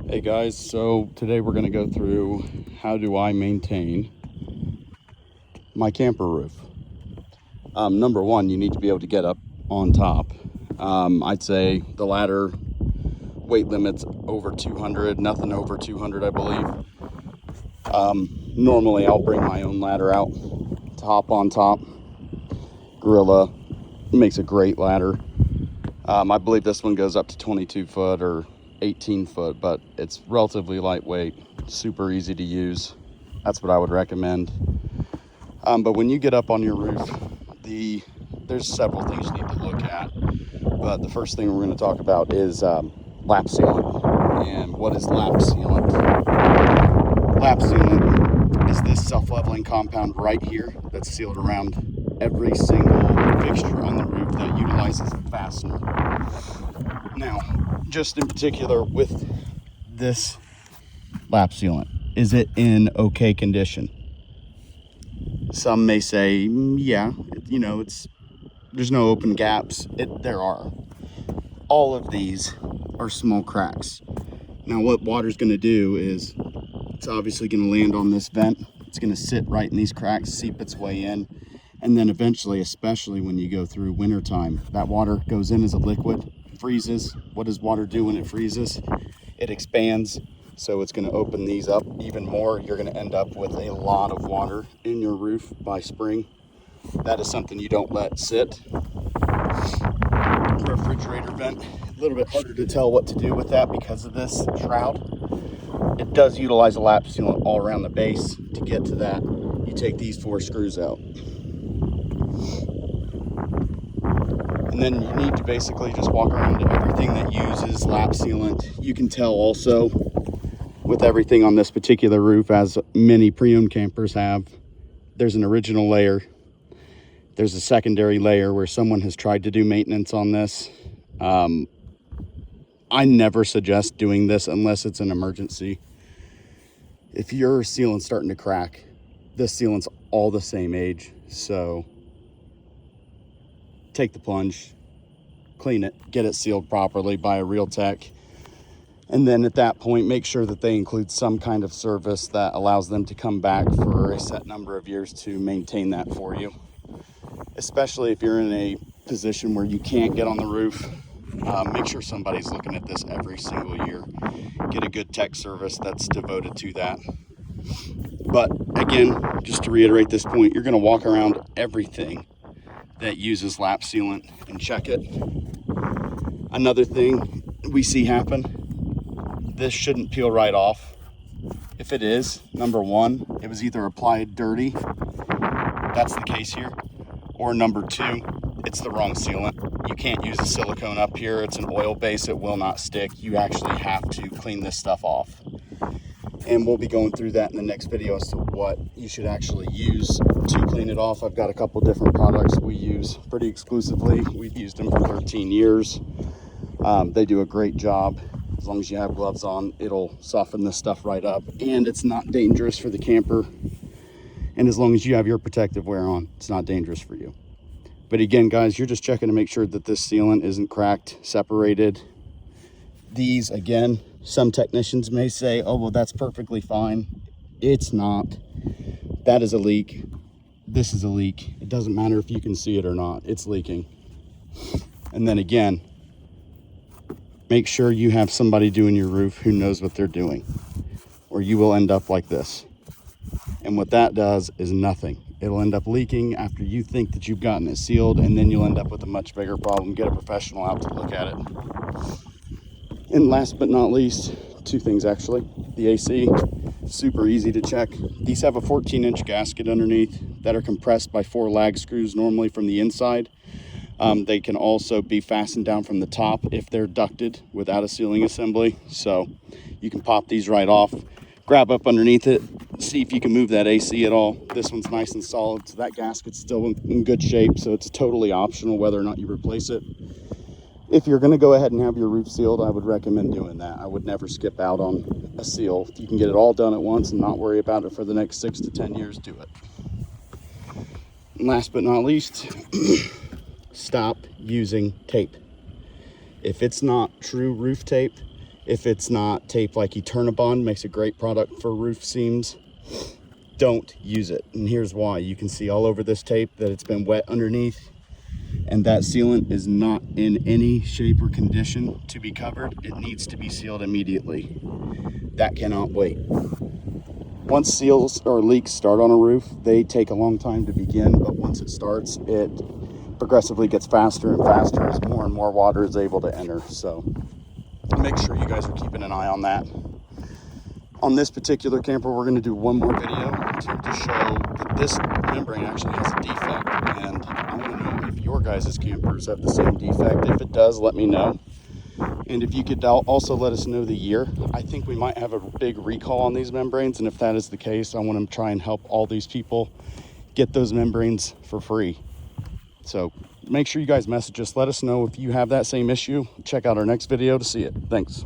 Hey guys, so today we're going to go through how do I maintain my camper roof. Number one, you need to be able to get up on top. I'd say the ladder weight limit's over 200, nothing over 200 I believe. Normally I'll bring my own ladder out to hop on top. Gorilla makes a great ladder. I believe this one goes up to 22 foot or 18 foot, but it's relatively lightweight, super easy to use. That's what I would recommend. But when you get up on your roof, there's several things you need to look at. But the first thing we're going to talk about is lap sealant. And what is lap sealant? Lap sealant is this self-leveling compound right here that's sealed around every single fixture on the roof that utilizes fastener. Now, just in particular with this lap sealant, is it in okay condition? Some may say, yeah, there's no open gaps. There are. All of these are small cracks. Now what water's gonna do is it's obviously gonna land on this vent. It's gonna sit right in these cracks, seep its way in. And then eventually, especially when you go through wintertime, that water goes in as a liquid, freezes. What does water do when it freezes? It expands, so it's gonna open these up even more. You're gonna end up with a lot of water in your roof by spring. That is something you don't let sit. Refrigerator vent, a little bit harder to tell what to do with that because of this shroud. It does utilize a lap sealant all around the base. To get to that, you take these 4 screws out. And then you need to basically just walk around to everything that uses lap sealant. You can tell also with everything on this particular roof, as many pre-owned campers have, there's an original layer. There's a secondary layer where someone has tried to do maintenance on this. I never suggest doing this unless it's an emergency. If your sealant's starting to crack, this sealant's all the same age, so take the plunge, clean it, get it sealed properly by a real tech. And then at that point, make sure that they include some kind of service that allows them to come back for a set number of years to maintain that for you. Especially if you're in a position where you can't get on the roof, make sure somebody's looking at this every single year. Get a good tech service that's devoted to that. But again, just to reiterate this point, you're gonna walk around everything that uses lap sealant and check it. Another thing we see happen, this shouldn't peel right off. If it is, number one, it was either applied dirty, that's the case here, or number two, it's the wrong sealant. You can't use a silicone up here. It's an oil base, it will not stick. You actually have to clean this stuff off. And we'll be going through that in the next video as to what you should actually use to clean it off. I've got a couple different products we use pretty exclusively. We've used them for 13 years. They do a great job. As long as you have gloves on, it'll soften this stuff right up. And it's not dangerous for the camper. And as long as you have your protective wear on, it's not dangerous for you. But again, guys, you're just checking to make sure that this sealant isn't cracked, separated. These, again, some technicians may say, oh, well, that's perfectly fine. It's not. That is a leak. This is a leak. It doesn't matter if you can see it or not. It's leaking. And then again, make sure you have somebody doing your roof who knows what they're doing, or you will end up like this. And what that does is nothing. It'll end up leaking after you think that you've gotten it sealed, and then you'll end up with a much bigger problem. Get a professional out to look at it. And last but not least, 2 things actually. The AC, super easy to check. These have a 14-inch gasket underneath that are compressed by 4 lag screws normally from the inside. They can also be fastened down from the top if they're ducted without a sealing assembly. So you can pop these right off, grab up underneath it, see if you can move that AC at all. This one's nice and solid, so that gasket's still in good shape, so it's totally optional whether or not you replace it. If you're gonna go ahead and have your roof sealed, I would recommend doing that. I would never skip out on a seal. If you can get it all done at once and not worry about it for the next 6 to 10 years, do it. And last but not least, stop using tape. If it's not true roof tape, If it's not taped like Eternabond, makes a great product for roof seams, don't use it. And here's why. You can see all over this tape that it's been wet underneath, and that sealant is not in any shape or condition to be covered. It needs to be sealed immediately. That cannot wait. Once seals or leaks start on a roof, they take a long time to begin, but once it starts, it progressively gets faster and faster as more and more water is able to enter. So make sure you guys are keeping an eye on that. On this particular camper, we're going to do one more video to show that this membrane actually has a defect, and I want to know if your guys' campers have the same defect. If it does, let me know. And if you could also let us know the year. I think we might have a big recall on these membranes, and if that is the case, I want to try and help all these people get those membranes for free. So make sure you guys message us. Let us know if you have that same issue. Check out our next video to see it. Thanks.